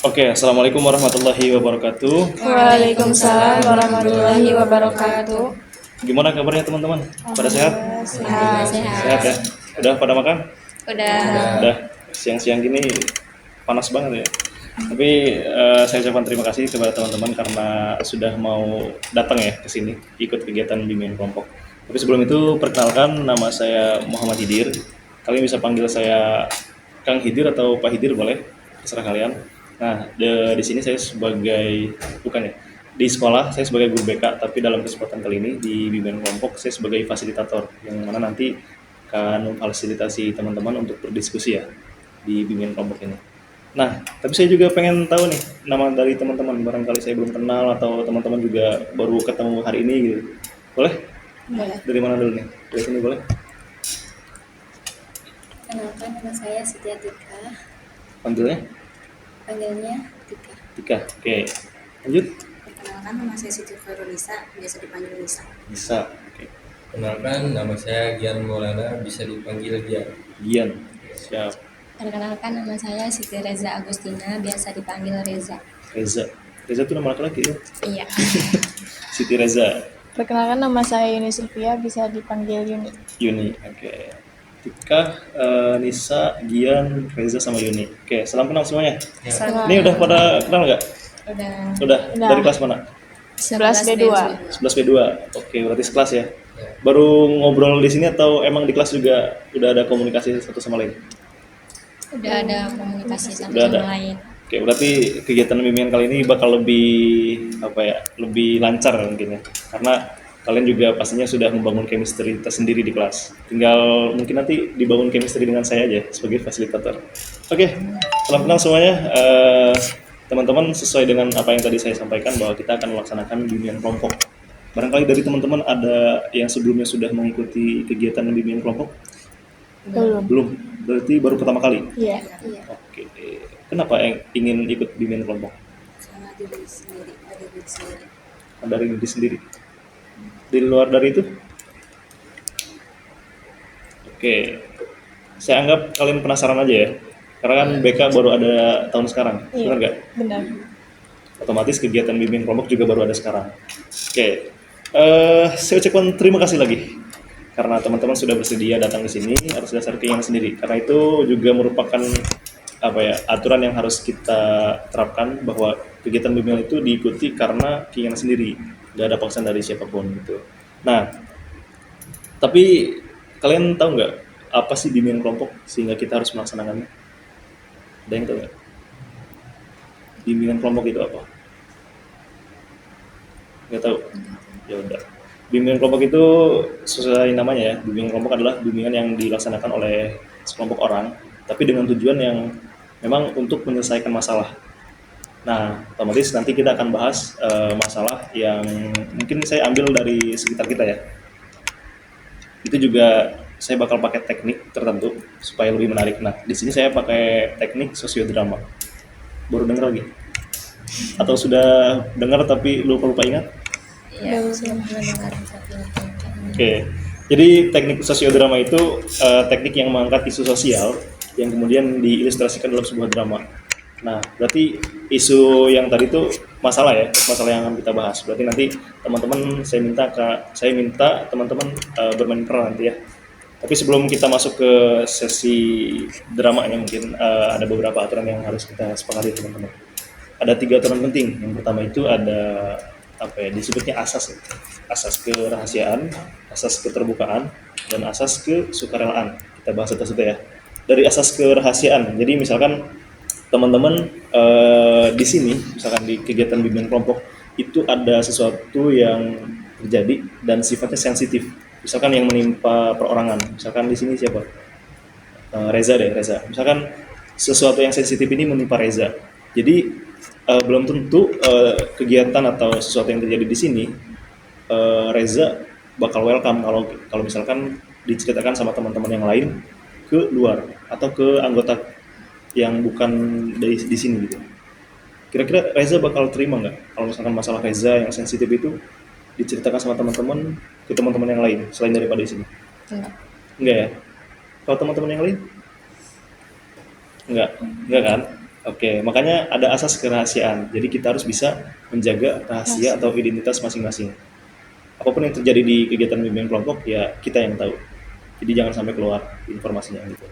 Oke, assalamualaikum warahmatullahi wabarakatuh. Waalaikumsalam warahmatullahi wabarakatuh. Gimana kabarnya teman-teman? Pada sehat? Sehat. Sehat ya. Udah pada makan? Udah. Udah. Siang-siang gini panas banget ya. Tapi saya ucapkan terima kasih kepada teman-teman karena sudah mau datang ya ke sini ikut kegiatan bimbingan kelompok. Tapi sebelum itu perkenalkan, nama saya Muhammad Hidir. Kalian bisa panggil saya Kang Hidir atau Pak Hidir boleh, terserah kalian. Nah, di sini saya sebagai bukan ya. Di sekolah saya sebagai guru BK, tapi dalam kesempatan kali ini di bimbingan kelompok saya sebagai fasilitator yang mana nanti akan memfasilitasi teman-teman untuk berdiskusi ya di bimbingan kelompok ini. Nah, tapi saya juga pengen tahu nih nama dari teman-teman. Barangkali saya belum kenal atau teman-teman juga baru ketemu hari ini gitu. Boleh? Boleh. Dari mana dulu nih? Dari sini boleh? Kenalkan, nama saya Setia Tika. Panggilnya? Panggilnya Tika. Tika. Oke. Lanjut? Perkenalkan, nama saya Siti Khairunisa, biasa dipanggil Nisa. Bisa. Oke. Kenalkan, nama saya Gian Maulana, bisa dipanggil Gian. Gian. Siap. Perkenalkan, nama saya Siti Reza Agustina, biasa dipanggil Reza. Reza. Reza itu nama laki-laki ya? Iya. Siti Reza. Perkenalkan, nama saya Yuni Sylvia, bisa dipanggil Yuni. Yuni. Oke. Tika, Nisa, Gian, Reza sama Yuni. Oke, salam kenal semuanya. Sama Ini udah pada kenal nggak? Udah. Udah. Udah. Dari kelas mana? 11 B2. 11 B2. Oke, berarti sekelas ya. Baru ngobrol di sini atau emang di kelas juga udah ada komunikasi satu sama lain? Udah ada komunikasi satu Udah sama ada. lain. Oke, berarti kegiatan bimbingan kali ini bakal lebih apa ya? Lebih lancar mungkin ya. Karena kalian juga pastinya sudah membangun chemistry tersendiri di kelas. Tinggal mungkin nanti dibangun chemistry dengan saya aja sebagai fasilitator. Oke, salam kenal semuanya. Teman-teman, sesuai dengan apa yang tadi saya sampaikan bahwa kita akan melaksanakan bimbingan kelompok. Barangkali dari teman-teman ada yang sebelumnya sudah mengikuti kegiatan bimbingan kelompok? Belum. Belum. Berarti baru pertama kali. Iya. Iya. Oke. Kenapa yang ingin ikut bimbingan kelompok? Sama diri sendiri, dari diri sendiri. Dari diri sendiri. Di luar dari itu? Oke. Saya anggap kalian penasaran aja ya. Karena kan BK baru ada tahun sekarang. Iya. Benar nggak? Benar. Otomatis kegiatan bimbingan kelompok juga baru ada sekarang. Oke. Saya ucapkan terima kasih lagi karena teman-teman sudah bersedia datang ke sini atas dasar keinginan sendiri. Karena itu juga merupakan apa ya, aturan yang harus kita terapkan bahwa kegiatan bimbingan itu diikuti karena keinginan sendiri, nggak ada paksaan dari siapapun gitu. Nah, tapi kalian tahu nggak apa sih bimbingan kelompok sehingga kita harus melaksanakannya? Ada yang tahu nggak? Bimbingan kelompok itu apa? Nggak tahu? Ya udah. Bimbingan kelompok itu sesuai namanya ya. Bimbingan kelompok adalah bimbingan yang dilaksanakan oleh sekelompok orang, tapi dengan tujuan yang memang untuk menyelesaikan masalah. Nah, otomatis nanti kita akan bahas masalah yang mungkin saya ambil dari sekitar kita ya. Itu juga saya bakal pakai teknik tertentu supaya lebih menarik. Nah, di sini saya pakai teknik sosiodrama. Baru dengar lagi? Atau sudah dengar tapi lupa-lupa ingat? Iya, saya pernah dengar tapi lupa. Oke, jadi teknik sosiodrama itu teknik yang mengangkat isu sosial yang kemudian diilustrasikan dalam sebuah drama. Nah, berarti isu yang tadi itu masalah ya, masalah yang akan kita bahas. Berarti nanti teman-teman saya minta teman-teman bermain peran nanti ya. Tapi sebelum kita masuk ke sesi dramanya mungkin ada beberapa aturan yang harus kita sepakati teman-teman. Ada 3 aturan penting. Yang pertama itu ada apa ya, disebutnya asas ya. Asas kerahasiaan, asas keterbukaan, dan asas kesukarelaan. Kita bahas satu-satu ya. Dari asas kerahasiaan, jadi misalkan teman-teman di sini, misalkan di kegiatan bimbingan kelompok, itu ada sesuatu yang terjadi dan sifatnya sensitif. Misalkan yang menimpa perorangan, misalkan di sini siapa? Reza deh, Reza. Misalkan sesuatu yang sensitif ini menimpa Reza. Jadi belum tentu kegiatan atau sesuatu yang terjadi di sini Reza bakal welcome kalau kalau misalkan diceritakan sama teman-teman yang lain ke luar atau ke anggota yang bukan di sini gitu. Kira-kira Reza bakal terima nggak kalau misalkan masalah Reza yang sensitif itu diceritakan sama teman-teman ke teman-teman yang lain selain daripada di sini? Enggak. Enggak ya? Kalau teman-teman yang lain? Enggak kan? Oke, makanya ada asas kerahasiaan. Jadi kita harus bisa menjaga rahasia atau identitas masing-masing. Apapun yang terjadi di kegiatan bimbingan kelompok, ya kita yang tahu. Jadi jangan sampai keluar informasinya gitu.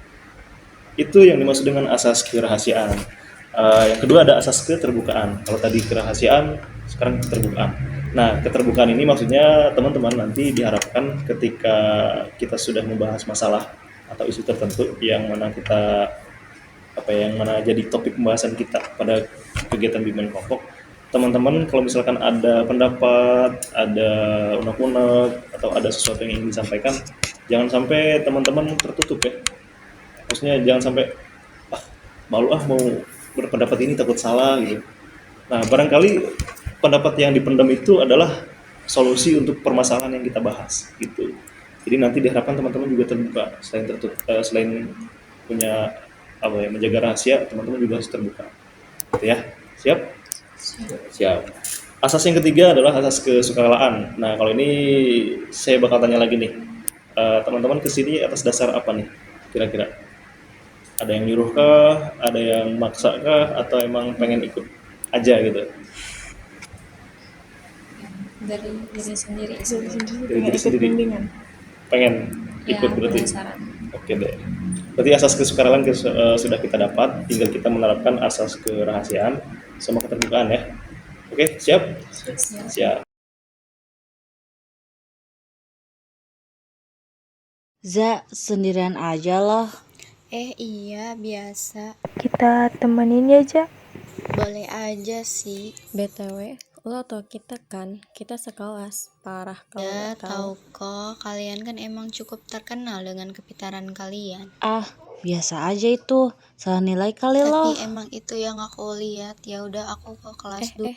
Itu yang dimaksud dengan asas kerahasiaan. Yang kedua ada asas keterbukaan. Kalau tadi kerahasiaan, sekarang keterbukaan. Nah, keterbukaan ini maksudnya teman-teman nanti diharapkan ketika kita sudah membahas masalah atau isu tertentu yang mana kita yang mana jadi topik pembahasan kita pada kegiatan bimbingan kelompok, teman-teman kalau misalkan ada pendapat, ada unek-unek atau ada sesuatu yang ingin disampaikan, jangan sampai teman-teman tertutup ya. Maksudnya jangan sampai ah malu mau berpendapat ini takut salah gitu. Nah, barangkali pendapat yang dipendam itu adalah solusi untuk permasalahan yang kita bahas gitu. Jadi nanti diharapkan teman-teman juga terbuka, selain tertutup, selain punya menjaga rahasia, teman-teman juga harus terbuka. Gitu ya. Siap? Siap. Asas yang ketiga adalah asas kesukarela. Nah, kalau ini saya bakal tanya lagi nih. Teman-teman kesini atas dasar apa nih? Kira-kira? Ada yang nyuruh kah? Ada yang maksa kah? Atau emang pengen ikut aja gitu? Dari diri sendiri Jadi sih. sendiri Dari pengen diri ikut sendiri. bimbingan. Pengen Ya, ikut berarti? penasaran. Oke deh. Berarti asas kesukarelaan sudah kita dapat, tinggal kita menerapkan asas kerahasiaan sama keterbukaan ya. Oke, siap? Siap. Siap. Sendirian aja loh. Iya, biasa. Kita temenin ya, Ja. Boleh aja sih. BTW, lo tau kita kan, kita sekelas. Parah kalau Ya, nggak tahu. tahu kok. Kalian kan emang cukup terkenal dengan kepintaran kalian. Biasa aja itu. Salah nilai kali loh. Tapi emang itu yang aku lihat. Ya udah aku ke kelas dulu.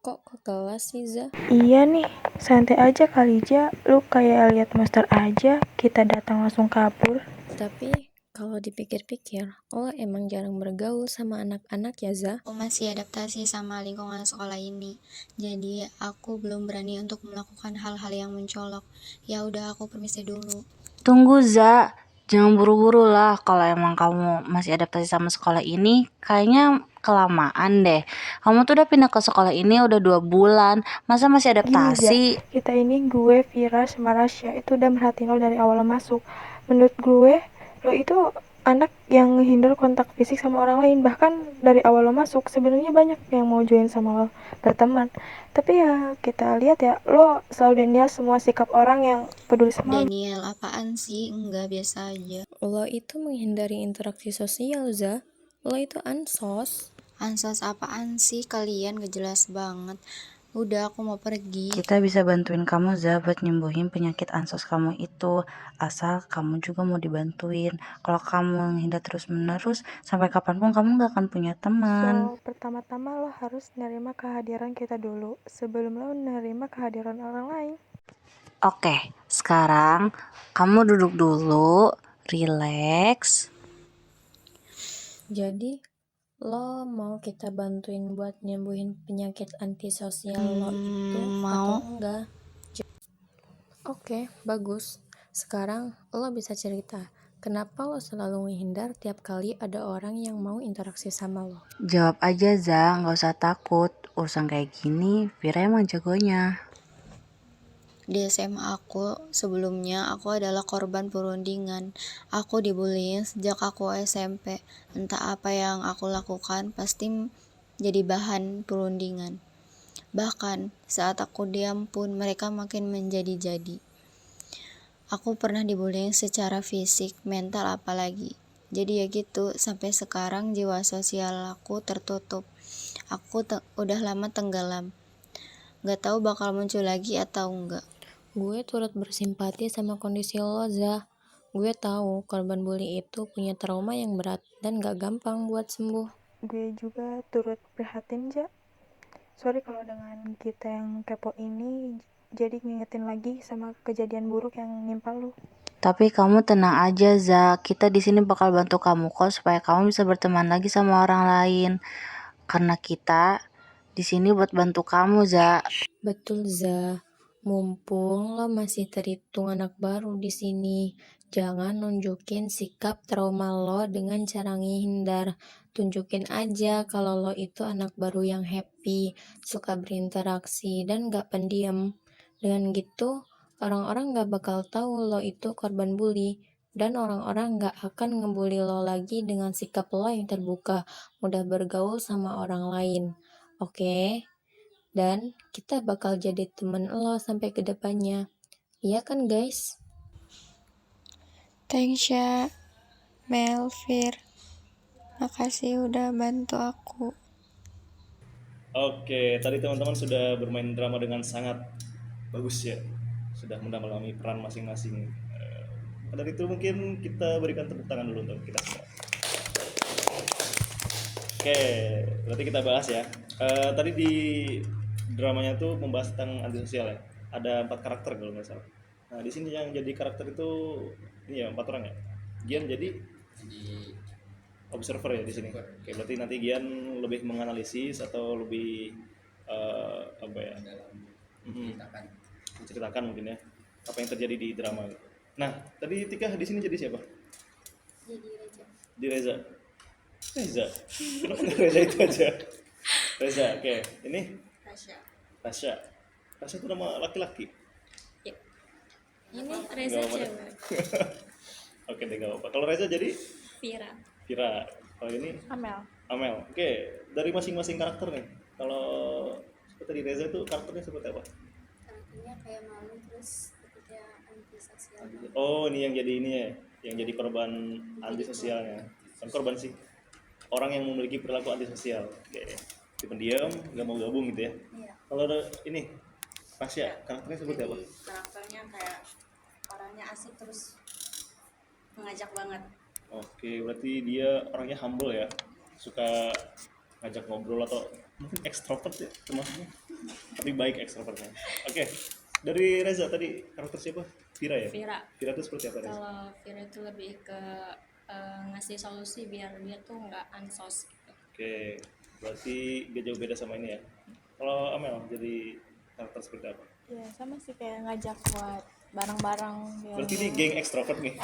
Kok ke kelas sih, Za? Iya nih, santai aja kali, Ja. Lu kayak lihat monster aja, kita datang langsung kabur. Tapi kalau dipikir-pikir, lo emang jarang bergaul sama anak-anak ya, Za? Aku masih adaptasi sama lingkungan sekolah ini. Jadi aku belum berani untuk melakukan hal-hal yang mencolok. Ya udah aku permisi dulu. Tunggu Za, jangan buru-buru lah. Kalau emang kamu masih adaptasi sama sekolah ini, kayaknya kelamaan deh. Kamu tuh udah pindah ke sekolah ini udah 2 bulan. Masa masih adaptasi? Gini, Ja. Kita ini gue, Vira, sama Rasya itu udah merhatiin lo dari awal masuk. Menurut gue, lo itu anak yang menghindar kontak fisik sama orang lain. Bahkan dari awal lo masuk, sebenarnya banyak yang mau join sama lo, berteman. Tapi ya kita lihat ya, lo selalu denial semua sikap orang yang peduli sama lo. Daniel, apaan sih? Enggak, biasa aja. Lo itu menghindari interaksi sosial, Za. Lo itu ansos. Ansos apaan sih kalian? Gak jelas banget. Udah aku mau pergi. Kita bisa bantuin kamu Za buat nyembuhin penyakit ansos kamu itu. Asal kamu juga mau dibantuin. Kalau kamu menghindar terus-menerus, sampai kapanpun kamu gak akan punya teman. So, pertama-tama lo harus nerima kehadiran kita dulu sebelum lo nerima kehadiran orang lain. Oke, sekarang kamu duduk dulu, relax. Jadi, lo mau kita bantuin buat nyembuhin penyakit antisosial lo itu mau. atau enggak? Oke, bagus. Sekarang lo bisa cerita, kenapa lo selalu menghindar tiap kali ada orang yang mau interaksi sama lo? Jawab aja Za, gak usah takut. Urusan kayak gini, Vira emang jagonya. Di SMA aku sebelumnya aku adalah korban perundingan. Aku dibullying sejak aku SMP. Entah apa yang aku lakukan pasti jadi bahan perundingan. Bahkan saat aku diam pun mereka makin menjadi-jadi. Aku pernah dibullying secara fisik, mental apalagi. Jadi ya gitu, sampai sekarang jiwa sosial aku tertutup. Aku udah lama tenggelam. Gak tahu bakal muncul lagi atau enggak. Gue turut bersimpati sama kondisi lo, Za. Gue tahu korban bully itu punya trauma yang berat dan gak gampang buat sembuh. Gue juga turut prihatin, Ja. Sorry kalau dengan kita yang kepo ini jadi ngingetin lagi sama kejadian buruk yang nimpa lu. Tapi kamu tenang aja Za, kita di sini bakal bantu kamu kok supaya kamu bisa berteman lagi sama orang lain. Karena kita di sini buat bantu kamu Za. Betul, Za. Mumpung lo masih terhitung anak baru di sini, Jangan nunjukin sikap trauma lo dengan cara ngehindar. Tunjukin aja kalau lo itu anak baru yang happy, suka berinteraksi, dan gak pendiam. Dengan gitu, orang-orang gak bakal tahu lo itu korban bully. Dan orang-orang gak akan ngebully lo lagi dengan sikap lo yang terbuka, mudah bergaul sama orang lain. Oke? Dan kita bakal jadi temen lo sampai ke depannya. Iya kan guys? Thanks ya, Melvir. Makasih udah bantu aku. Oke, tadi teman-teman sudah bermain drama dengan sangat bagus ya, sudah mendalami peran masing-masing. Dari itu mungkin kita berikan tepuk tangan dulu untuk kita semua. Oke, berarti kita bahas ya. Tadi di dramanya tuh membahas tentang antisosial ya. Ada 4 karakter kalau nggak salah. Nah di sini yang jadi karakter itu ini ya 4 orang ya. Gian jadi Jadi observer ya di sini. Oke, berarti nanti Gian lebih menganalisis atau lebih apa ya? dalam Mhm. menceritakan Menceritakan mungkin ya apa yang terjadi di drama. Nah, tadi Tika di sini jadi siapa? Jadi Reja. Di Reza. Reza. Kenapa nggak Reza itu aja? Reza, oke. Ini Tasya. Tasya. Tasya itu nama laki-laki. Ya. Ini Reza Nggak apa-apa. cewek. Oke deh, gak apa-apa. Kalau Reza jadi Vira. Vira. Kalau ini Amel. Amel. Oke, dari masing-masing karakter nih. Kalau seperti di Reza itu karakternya seperti apa? Karakternya kayak malu terus ketika antisosial. Oh, ini yang jadi ini ya, yang jadi korban antisosialnya. Bukan korban sih, orang yang memiliki perilaku antisosial. Oke, si pendiam, nggak mau gabung gitu ya. Iya. Kalau ada ini, Tasya, karakternya seperti apa? Jadi karakternya kayak orangnya asik terus mengajak banget. Oke, berarti dia orangnya humble ya, suka ngajak ngobrol atau mungkin ekstrovert ya termasuknya, tapi baik ekstrovertnya. Oke, dari Reza tadi karakter siapa? Vira ya? Vira. Vira itu seperti apa Reza? Kalau Vira itu lebih ke ngasih solusi biar dia tuh nggak ansos gitu. Oke, berarti gak jauh beda sama ini ya. Kalau Amel jadi karakter seperti apa? Ya sama sih kayak ngajak buat bareng-bareng. Berarti ini geng ekstrovert nih.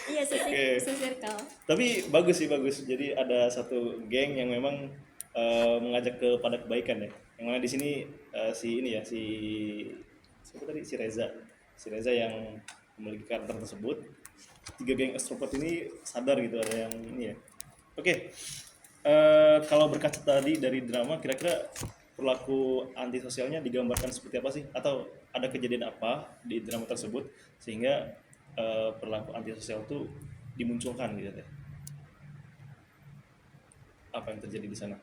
Iya, Oke. circle. Tapi bagus sih bagus. Jadi ada satu geng yang memang mengajak kepada kebaikan ya. Yang mana di sini si ini ya si siapa tadi si Reza. Si Reza yang memiliki karakter tersebut. 3 geng ekstrovert ini sadar gitu ada yang ini ya. Oke. Kalau berkaca tadi dari drama kira-kira perilaku antisosialnya digambarkan seperti apa sih? Atau ada kejadian apa di drama tersebut sehingga perilaku antisosial itu dimunculkan gitu deh? Apa yang terjadi di sana?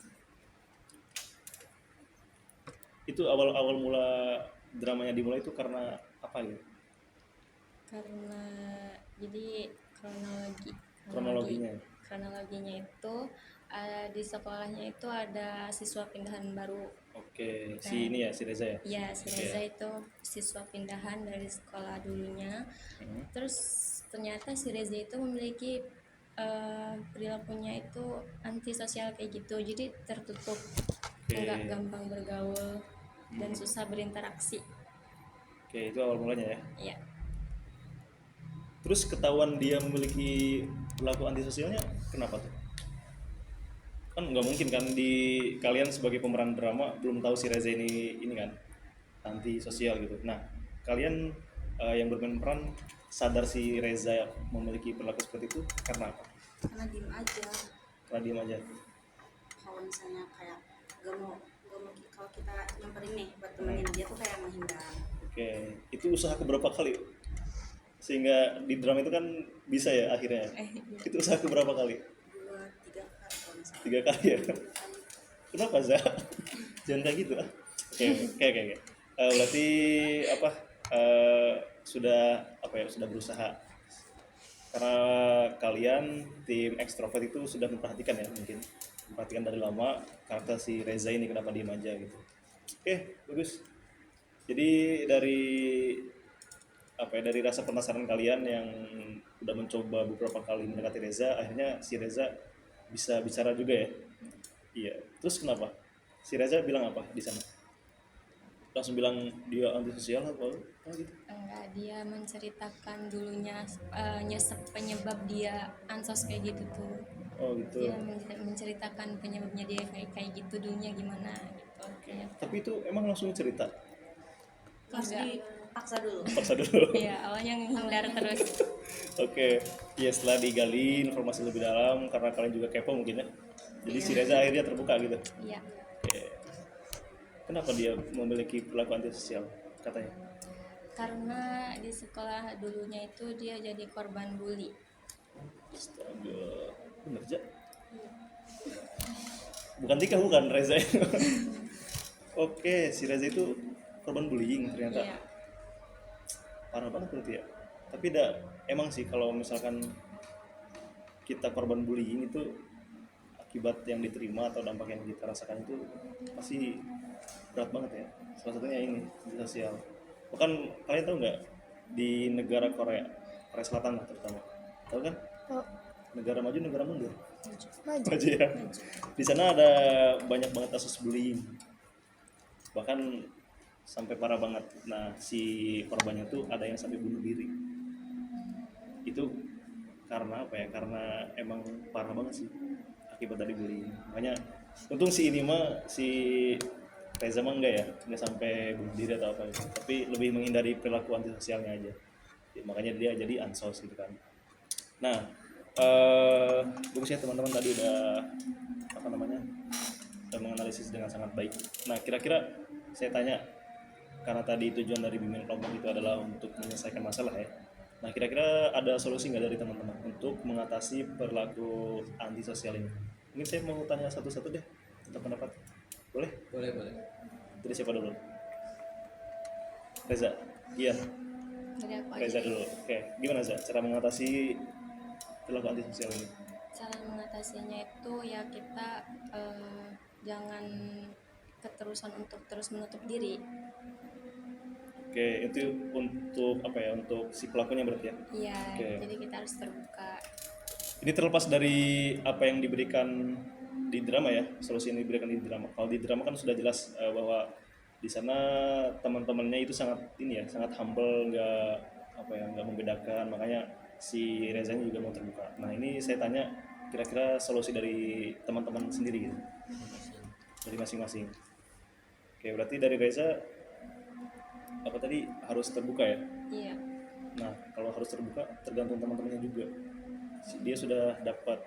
Itu awal mula dramanya dimulai itu karena apa gitu? Karena jadi Kronologinya. kronologinya itu di sekolahnya itu ada siswa pindahan baru. Oke, si ini ya si Reza ya. Ya, si Oke. Reza itu siswa pindahan dari sekolah dulunya. Hmm. Terus ternyata si Reza itu memiliki perilakunya itu antisosial kayak gitu, jadi tertutup, Oke. nggak gampang bergaul dan susah berinteraksi. Oke, itu awal mulanya ya. Ya, Terus ketahuan dia memiliki perilaku antisosialnya kenapa tuh? Kan nggak mungkin kan di kalian sebagai pemeran drama belum tahu si Reza ini kan antisosial gitu. Nah, kalian yang bermain peran sadar si Reza memiliki perilaku seperti itu karena apa? karena diem aja. Karena diam aja. Kalau misalnya kayak gak mau kalau kita nyamperin nih buat temenin dia tuh kayak menghindar. Oke, itu usaha keberapa kali? Sehingga di drama itu kan bisa ya akhirnya. Itu usaha keberapa kali? 2-3 kali kalau misalnya. 3 kali ya. Kenapa Za? Jangan kayak gitu ah. Oke. Berarti apa? Sudah apa ya? Sudah berusaha. Karena kalian tim ekstrovert itu sudah memperhatikan ya mungkin. Memperhatikan dari lama karakter si Reza ini kenapa diem aja gitu. Oke, bagus. Jadi dari apa ya dari rasa penasaran kalian yang udah mencoba beberapa kali mendekati Reza, akhirnya si Reza bisa bicara juga ya. Iya. Terus kenapa? Si Reza bilang apa di sana? langsung bilang dia antisosial apa gitu? Enggak, dia menceritakan dulunya penyebab dia ansos kayak gitu tuh. Oh gitu. Dia menceritakan penyebabnya dia kayak kayak gitu dulunya gimana gitu. Kayak Tapi itu emang langsung cerita. Harus enggak. dipaksa dulu. Paksa dulu. Iya, awalnya menghindar terus. Oke, ya setelah digali informasi lebih dalam karena kalian juga kepo mungkin ya. Jadi si Reza akhirnya terbuka gitu. Iya. Oke. Kenapa dia memiliki perilaku antisosial katanya? Karena di sekolah dulunya itu dia jadi korban bully. Astaga, bener aja. Bukan Tika, bukan Reza. Oke, si Reza itu korban bullying ternyata. Iya. Parah banget berarti ya. Tapi emang sih kalau misalkan kita korban bullying itu akibat yang diterima atau dampak yang kita rasakan itu pasti berat banget ya. Salah satunya ini di sosial. Bahkan kalian tahu nggak di negara Korea Selatan lah terutama, tahu kan? Tahu. Negara maju, negara mundur. Maju. Maju ya. Di sana ada banyak banget kasus bullying. Bahkan sampai parah banget. Nah, si korbannya tuh ada yang sampai bunuh diri. Itu karena apa ya? Karena emang parah banget sih akibat dari bullying. Makanya untung si ini mah si Reza mah enggak ya, enggak sampai bunuh diri atau apa gitu. Tapi lebih menghindari perilaku antisosialnya aja. Ya, makanya dia jadi ansos gitu kan. Nah, bagus ya teman-teman tadi udah apa namanya? Udah menganalisis dengan sangat baik. Nah, kira-kira saya tanya, karena tadi tujuan dari bimbingan kelompok itu adalah untuk menyelesaikan masalah ya. Nah, kira-kira ada solusi nggak dari teman-teman untuk mengatasi perilaku antisosial ini? Mungkin saya mau tanya satu-satu deh, minta pendapat. Boleh? Boleh, boleh. Dari siapa dulu? Reza? Iya, Dari aku aja. Reza dulu. Oke, gimana Reza cara mengatasi perilaku antisosial ini? Cara mengatasinya itu ya kita jangan keterusan untuk terus menutup diri. Oke, itu untuk apa ya? Untuk si pelakunya berarti ya? Iya, Oke. jadi kita harus terbuka. Ini terlepas dari apa yang diberikan di drama ya, solusi yang diberikan di drama. Kalau di drama kan sudah jelas bahwa di sana teman-temannya itu sangat ini ya, sangat humble, nggak apa ya, nggak membedakan. Makanya si Rezanya juga mau terbuka. Nah ini saya tanya, kira-kira solusi dari teman-teman sendiri gitu, dari masing-masing. Oke, berarti dari Reza apa tadi harus terbuka ya? Iya. Nah, kalau harus terbuka tergantung teman-temannya juga. Dia sudah dapat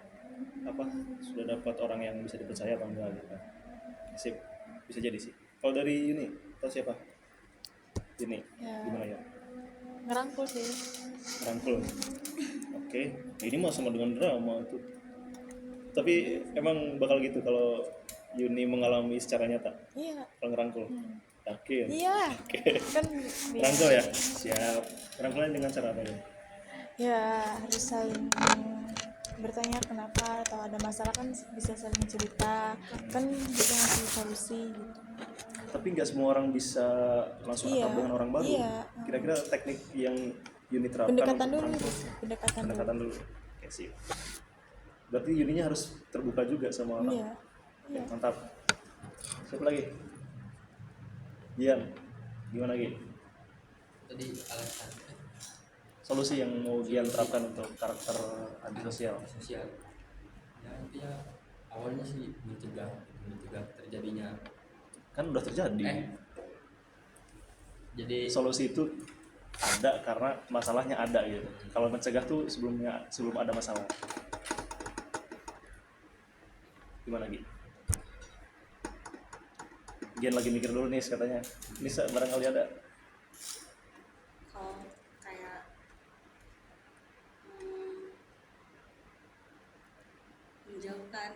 apa? Sudah dapat orang yang bisa dipercaya atau enggak gitu kan. Sip, bisa jadi sih. Kalau dari ini, tahu siapa? Ini, Ya. gimana ya? Ngerangkul sih. Rangkul. Oke, ini mah sama dengan drama tuh. Tapi emang bakal gitu kalau Yuni mengalami secara nyata. Iya. Kalau ngerangkul. Yakin? Iya. Oke. Kan Rangkul ya? Siap. Rangkulnya dengan cara apa ya? ya harus saling bertanya kenapa atau ada masalah kan bisa saling cerita kan bisa ngasih solusi gitu. Tapi nggak semua orang bisa langsung Iya, akrab dengan orang baru. iya. Kira-kira teknik yang Yuni terapkan Pendekatan untuk dulu rangkul? pendekatan dulu. Pendekatan dulu. Oke, sip. Berarti Yuninya harus terbuka juga sama orang. Iya. Iya. Mantap. Siapa lagi? Gian. Gimana Gi? Tadi alasan Solusi yang mau Gian terapkan untuk karakter antisosial. sosial. Ya intinya awalnya sih mencegah terjadinya. Kan udah terjadi. Jadi Solusi itu ada karena masalahnya ada gitu. Kalau mencegah tuh sebelum ada masalah. Gimana Gi? Gian lagi mikir dulu nih katanya. Bisa barangkali ada. Kalau kayak menjauhkan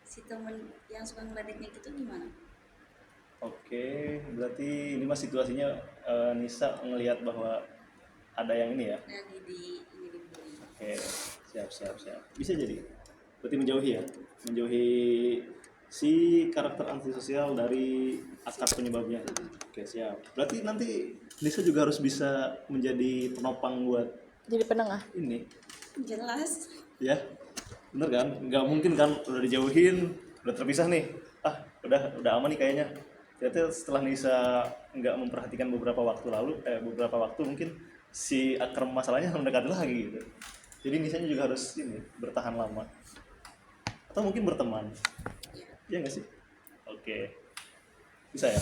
si temen yang suka ngeledeknya gitu gimana? Oke, berarti ini mah situasinya Nisa ngelihat bahwa ada yang ini ya. Lagi ini dibully. Oke, siap. Bisa jadi. Berarti menjauhi ya, menjauhi si karakter antisosial dari akar penyebabnya. Oke, siap. Berarti nanti Nisa juga harus bisa menjadi penopang buat Jadi penengah. ini, Jelas. ya. Bener kan? Nggak mungkin kan udah dijauhin, udah terpisah nih. Udah aman nih kayaknya. Ternyata setelah Nisa nggak memperhatikan beberapa waktu mungkin si akar masalahnya mendekat lagi gitu. Jadi Nisanya juga harus ini bertahan lama atau mungkin berteman. Iya nggak sih? Oke, bisa ya?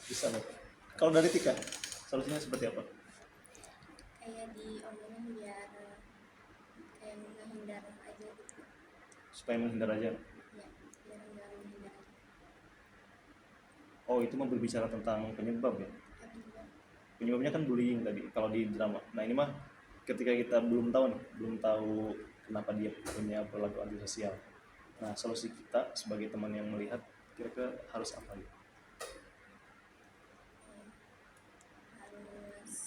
Bisa loh. Kalau dari Tika, solusinya seperti apa? Kayak diomongin biar kayak menghindar aja gitu. Supaya menghindar aja. Ya, biar nggak menghindar aja. Oh, itu mah berbicara tentang penyebab ya. Tapi juga Penyebabnya kan bullying tadi kalau di drama. Nah ini mah ketika kita belum tahu nih, belum tahu kenapa dia punya perilaku antisosial. Nah solusi kita sebagai teman yang melihat kira-kira harus apa gitu? harus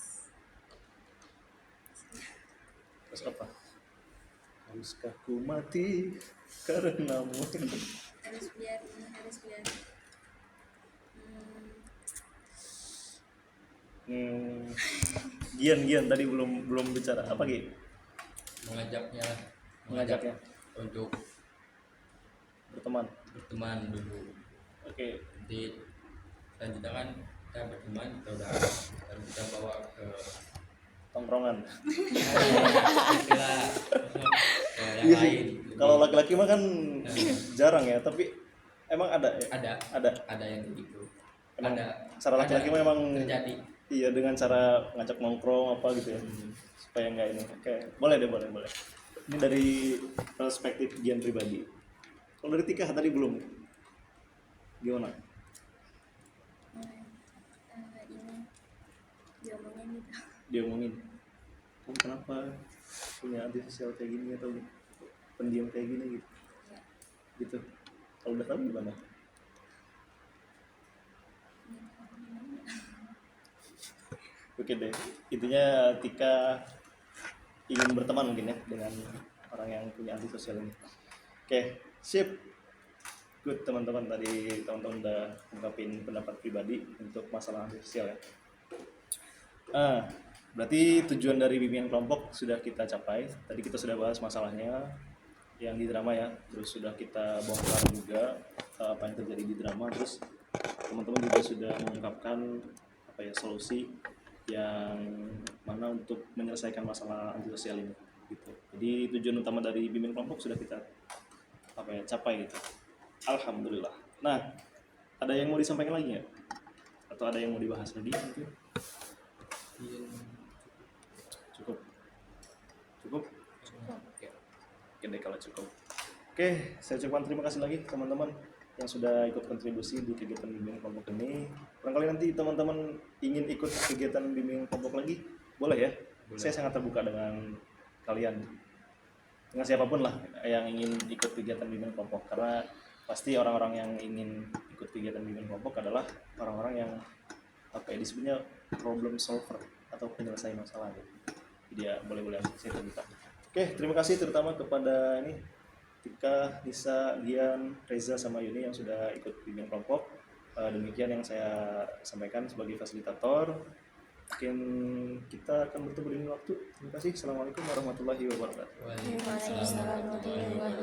Terus apa? Haruskah ku mati karenamu? harus biar hmm, Hmm, Gian tadi belum bicara apa Gi? mengajaknya Mengajaknya untuk berteman. berteman dulu. Oke, Nanti selanjutnya kan kita berteman, kita udah lalu kita bawa ke tongkrongan. istilah ke yang Iya sih. lain. Kalau laki-laki mah kan jarang ya, tapi emang ada ya? ada ada yang kayak gitu. Emang Ada cara laki-laki mah emang terjadi. iya dengan cara ngajak nongkrong apa gitu ya supaya nggak ini. Oke, boleh. Ini dari perspektif Gian pribadi. Kalau dari Tika tadi belum gimana? ini diomongin gitu. Dia ngomongin kamu kenapa punya antisosial kayak gini atau pendiam kayak gini gitu Ya, gitu. Kalau udah tahu gimana? Oke deh, intinya Tika ingin berteman mungkin ya dengan orang yang punya antisosial ini. Oke, sip. Good teman-teman, tadi teman-teman udah ungkapin pendapat pribadi untuk masalah antisosial ya. Berarti tujuan dari bimbingan kelompok sudah kita capai. Tadi kita sudah bahas masalahnya yang di drama ya. Terus sudah kita bongkar juga apa yang terjadi di drama. Terus teman-teman juga sudah mengungkapkan apa ya solusi yang mana untuk menyelesaikan masalah antisosial ini gitu. Jadi tujuan utama dari bimbingan kelompok sudah kita capai gitu. Alhamdulillah. Nah, ada yang mau disampaikan lagi nggak? Atau ada yang mau dibahas lagi mungkin? Cukup. Oke deh kalau cukup. Oke, saya ucapkan terima kasih lagi teman-teman yang sudah ikut kontribusi di kegiatan bimbingan kelompok ini. Barangkali nanti teman-teman ingin ikut kegiatan bimbingan kelompok lagi, boleh ya? Boleh. Saya sangat terbuka dengan kalian. Dengan siapapun lah yang ingin ikut kegiatan bimbingan kelompok, karena pasti orang-orang yang ingin ikut kegiatan bimbingan kelompok adalah orang-orang yang disebutnya problem solver atau penyelesai masalah gitu. Jadi ya boleh-boleh aja, saya terbuka. Oke, terima kasih terutama kepada Tika, Nisa, Gian, Reza, sama Yuni yang sudah ikut bimbingan kelompok. Demikian yang saya sampaikan sebagai fasilitator. Mungkin kita akan bertemu di lain waktu. Terima kasih. Assalamualaikum warahmatullahi wabarakatuh. Waalaikumsalam warahmatullahi wabarakatuh.